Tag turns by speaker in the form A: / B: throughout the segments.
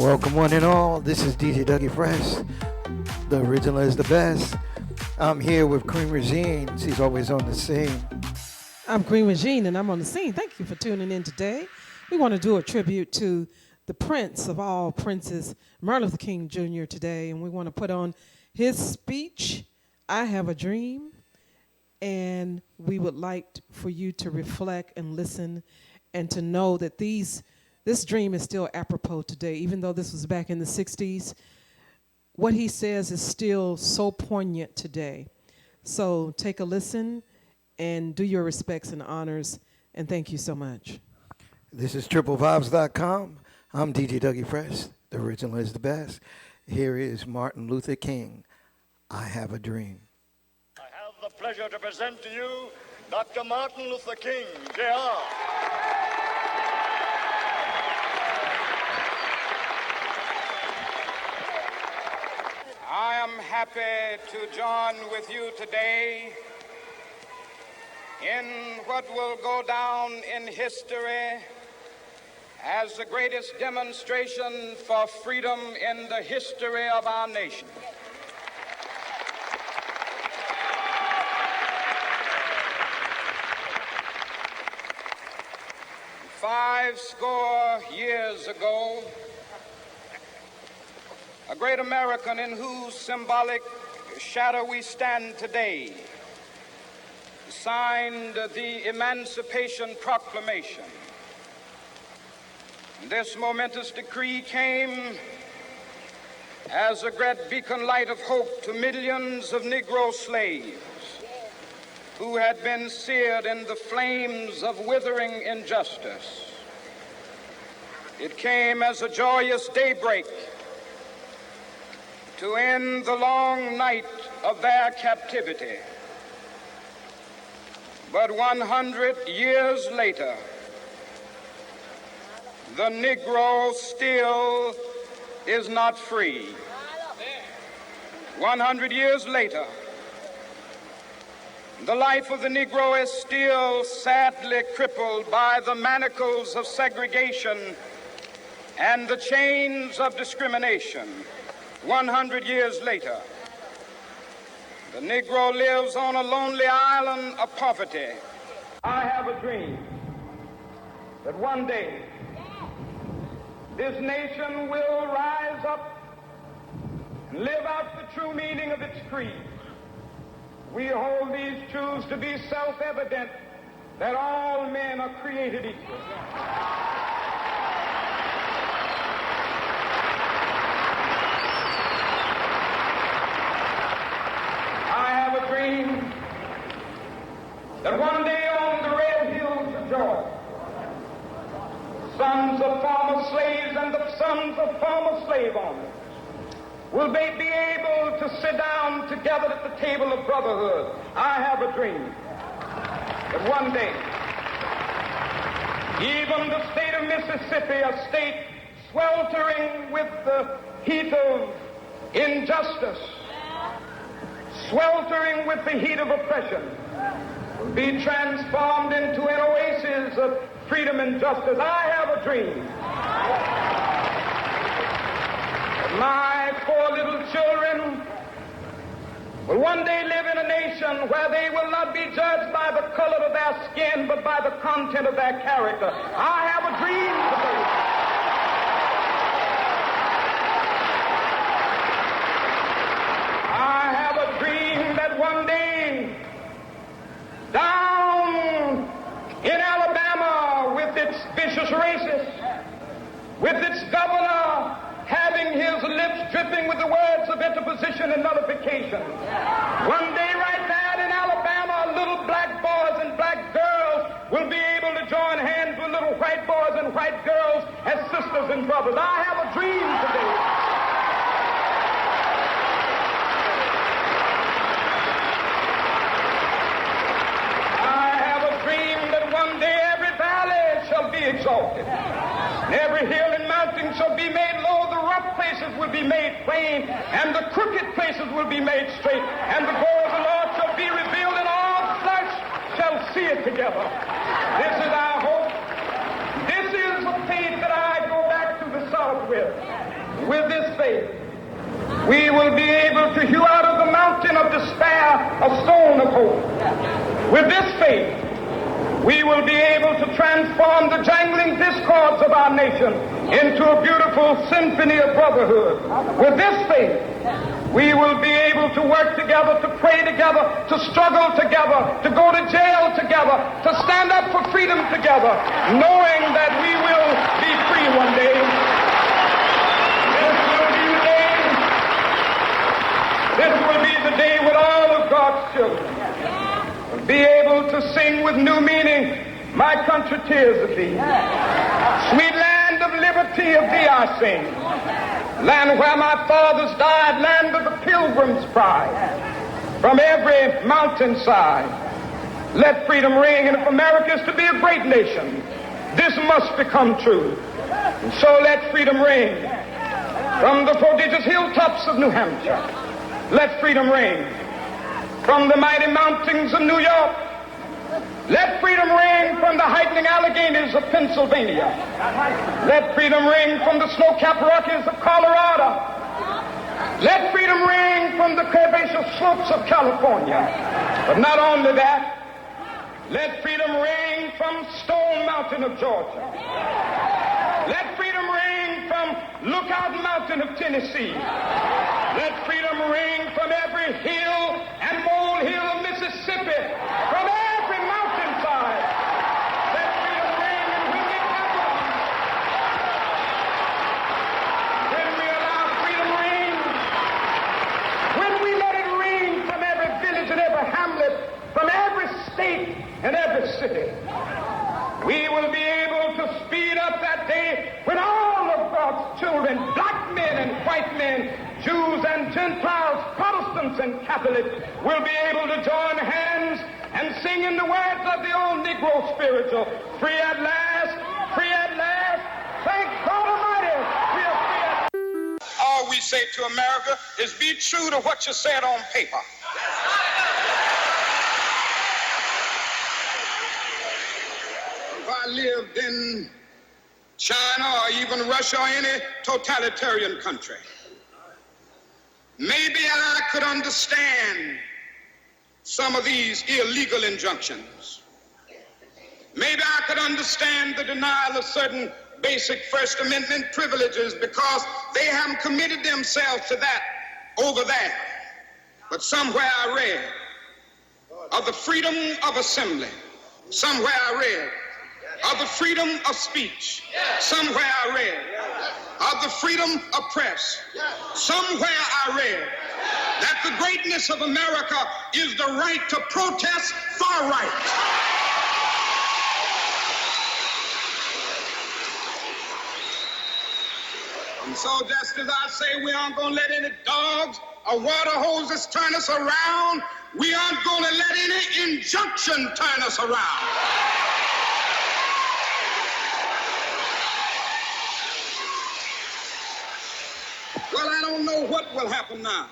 A: Welcome one and all. This is DJ Dougie Fresh. The original is the best. I'm here with Queen Regine. She's always on the scene.
B: I'm Queen Regine and I'm on the scene. Thank you for tuning in today. We want to do a tribute to the prince of all princes, Martin Luther King Jr. today, and we want to put on his speech, I Have a Dream, and we would like for you to reflect and listen and to know that this dream is still apropos today. Even though this was back in the 60s, what he says is still so poignant today. So take a listen and do your respects and honors, and thank you so much.
A: This is TriplevibesRadio.com. I'm DJ Dougie Fresh. The original is the best. Here is Martin Luther King, I Have a Dream.
C: I have the pleasure to present to you Dr. Martin Luther King, Jr.
D: I am happy to join with you today in what will go down in history as the greatest demonstration for freedom in the history of our nation. Five score years ago, a great American in whose symbolic shadow we stand today signed the Emancipation Proclamation. This momentous decree came as a great beacon light of hope to millions of Negro slaves who had been seared in the flames of withering injustice. It came as a joyous daybreak to end the long night of their captivity. But 100 years later, the Negro still is not free. 100 years later, the life of the Negro is still sadly crippled by the manacles of segregation and the chains of discrimination. 100 years later, the Negro lives on a lonely island of poverty. I have a dream that one day this nation will rise up and live out the true meaning of its creed. We hold these truths to be self-evident, that all men are created equal. I have a dream that one day on the red hills of Georgia, sons of former slaves and the sons of former slave owners will they be able to sit down together at the table of brotherhood. I have a dream that one day, even the state of Mississippi, a state sweltering with the heat of injustice, sweltering with the heat of oppression, will be transformed into an oasis of freedom and justice. I have a dream. My poor little children will one day live in a nation where they will not be judged by the color of their skin, but by the content of their character. I have a dream today. I have a dream that one day, down in Alabama, with its vicious racists, with its governor having his lips dripping with the words of interposition and nullification. One day right there in Alabama, little black boys and black girls will be able to join hands with little white boys and white girls as sisters and brothers. I have a dream today. I have a dream that one day every valley shall be exalted, and every hill and mountain shall be made low. The rough places will be made plain, and the crooked places will be made straight, and the glory of the Lord shall be revealed, and all flesh shall see it together. This is our hope. This is the faith that I go back to the South God's will. With this faith, we will be able to hew out of the mountain of despair a stone of hope. With this faith, we will be able to transform the jangling discords of our nation into a beautiful symphony of brotherhood. With this faith, we will be able to work together, to pray together, to struggle together, to go to jail together, to stand up for freedom together, knowing that we will be free one day. This will be the day when all of God's children will be able to sing with new meaning, "My country, tears of thee. Sweet land of liberty, of thee I sing. Land where my fathers died, land of the pilgrim's pride. From every mountainside, let freedom ring. And if America is to be a great nation, this must become true. And so let freedom ring. From the prodigious hilltops of New Hampshire, let freedom ring. From the mighty mountains of New York, let freedom ring. From the heightening Alleghenies of Pennsylvania, let freedom ring. From the snow-capped Rockies of Colorado, let freedom ring. From the curvaceous slopes of California. But not only that, let freedom ring from Stone Mountain of Georgia. Let freedom ring from Lookout Mountain of Tennessee. Let freedom ring from every hill and molehill of Mississippi, from every mountainside. Let freedom ring, and when it happens, when we allow freedom ring, when we let it ring from every village and every hamlet, from every state and every city, we will be able to speed up that day when all of God's children, black men and white men, Jews and Gentiles, Protestants and Catholics, will be able to join hands and sing in the words of the old Negro spiritual, "Free at last, free at last, thank God Almighty, we are free at last." All we say to America is be true to what you said on paper. If I lived in China or even Russia or any totalitarian country, maybe I could understand some of these illegal injunctions. Maybe I could understand the denial of certain basic First Amendment privileges because they haven't committed themselves to that over there. But somewhere I read of the freedom of assembly. Somewhere I read of the freedom of speech. Somewhere I read of the freedom of press. Somewhere I read that the greatness of America is the right to protest far right. And so just as I say we aren't going to let any dogs or water hoses turn us around, we aren't going to let any injunction turn us around. Well, I don't know what will happen now.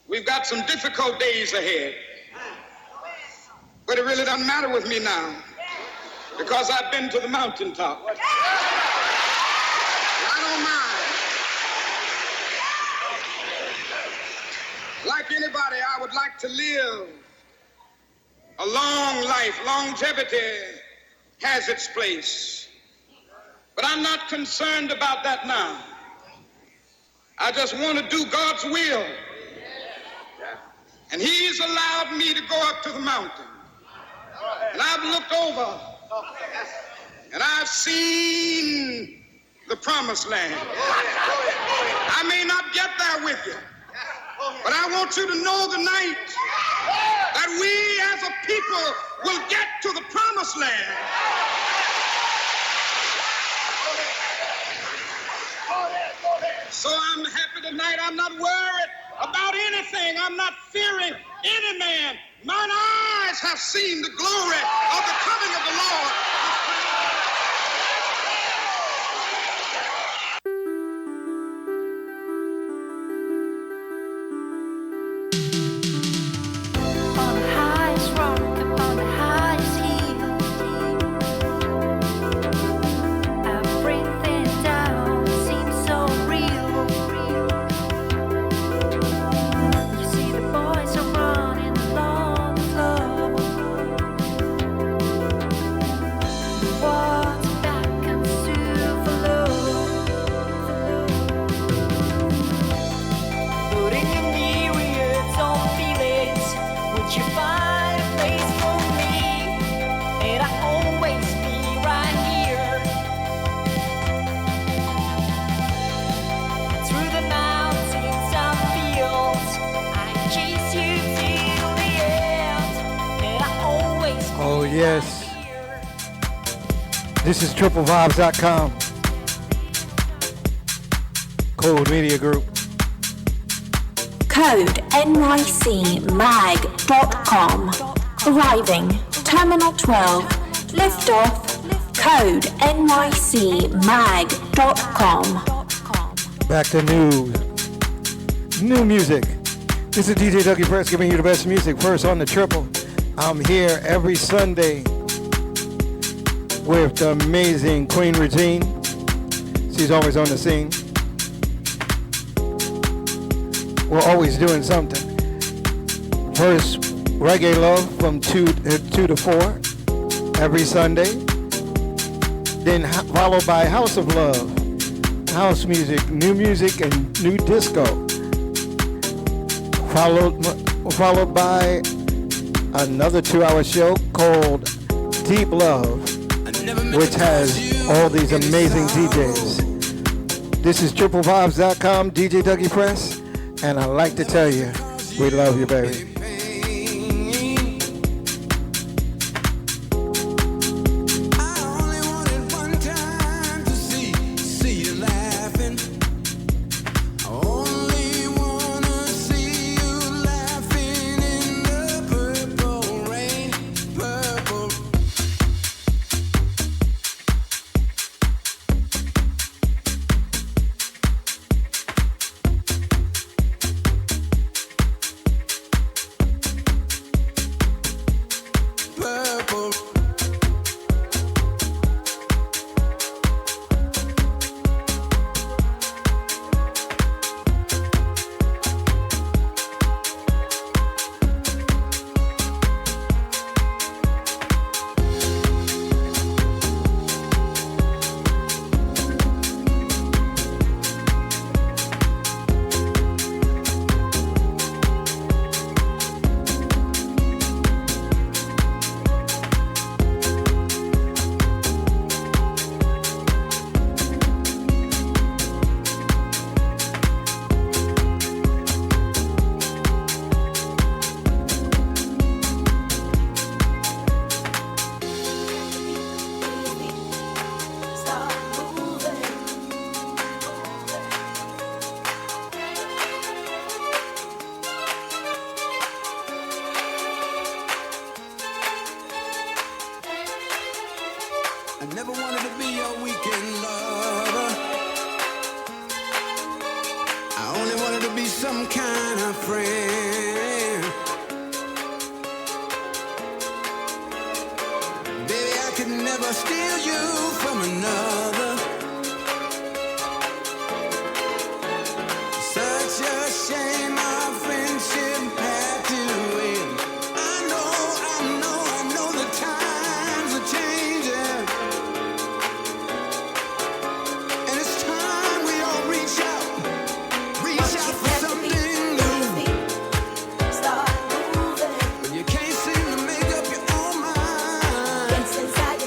D: We've got some difficult days ahead. But it really doesn't matter with me now because I've been to the mountaintop. I don't mind. Like anybody, I would like to live a long life. Longevity has its place. But I'm not concerned about that now. I just want to do God's will. And He's allowed me to go up to the mountain. And I've looked over and I've seen the promised land. I may not get there with you, but I want you to know tonight that we as a people will get to the promised land. So I'm happy tonight. I'm not worried about anything. I'm not fearing any man. Mine eyes have seen the glory of the coming of the Lord.
E: Everything down.
A: This is TriplevibesRadio. Code Media Group.
E: Code nycmag.com. Arriving, Terminal 12, liftoff, code nycmag.com.
A: Back to new music. This is DJ Dougie Press giving you the best music first on the Triple. I'm here every Sunday with the amazing Queen Regine. She's always on the scene. We're always doing something. First, Reggae Love from 2 to 4 every Sunday. Then followed by House of Love, house music, and new disco. Followed by another 2-hour show called Deep Love, which has all these amazing DJs. This is TriplevibesRadio, DJ Dougie Press, and I like to tell you, we love you, baby.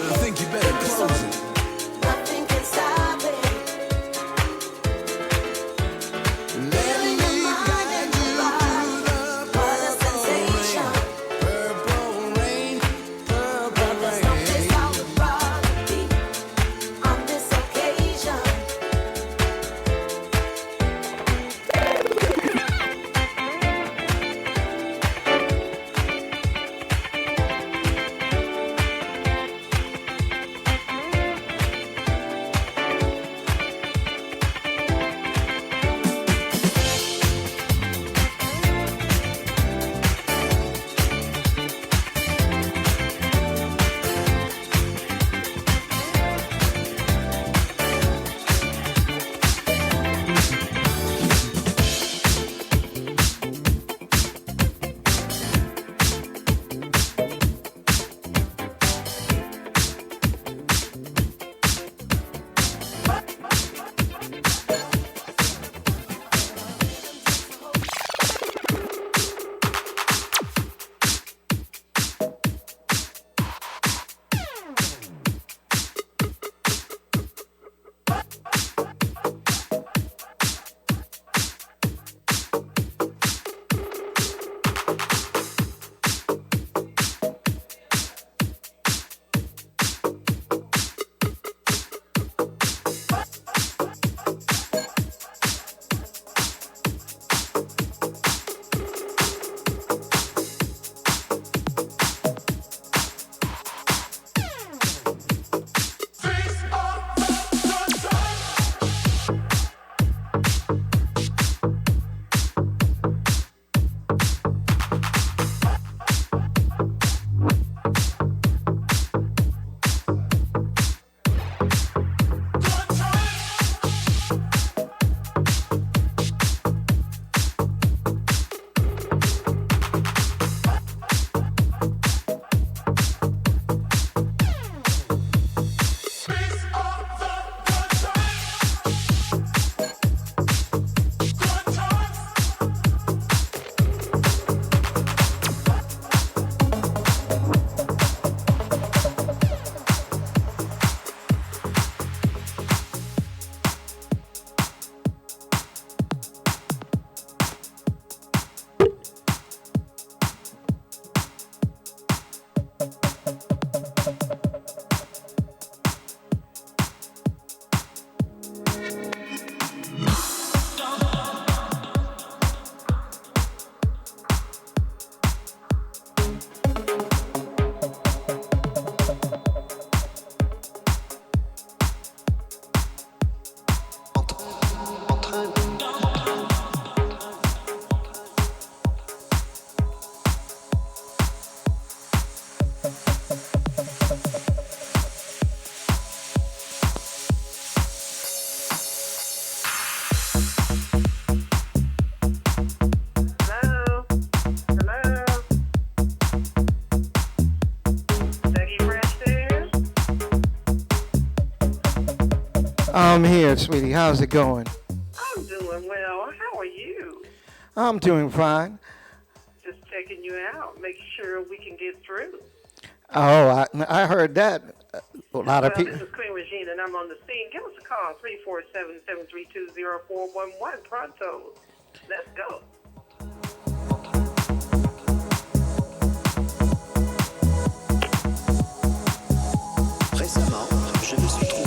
F: I think you better close it.
A: I'm here, sweetie. How's it going?
F: I'm doing well. How are you?
A: I'm doing fine.
F: Just checking you out, making sure we can get through.
A: Oh, I heard that. A lot of people.
F: This is Queen Regina, and I'm on the scene. Give us a call, 347-732-0411. Pronto. Let's go.
G: Récemment, je me suis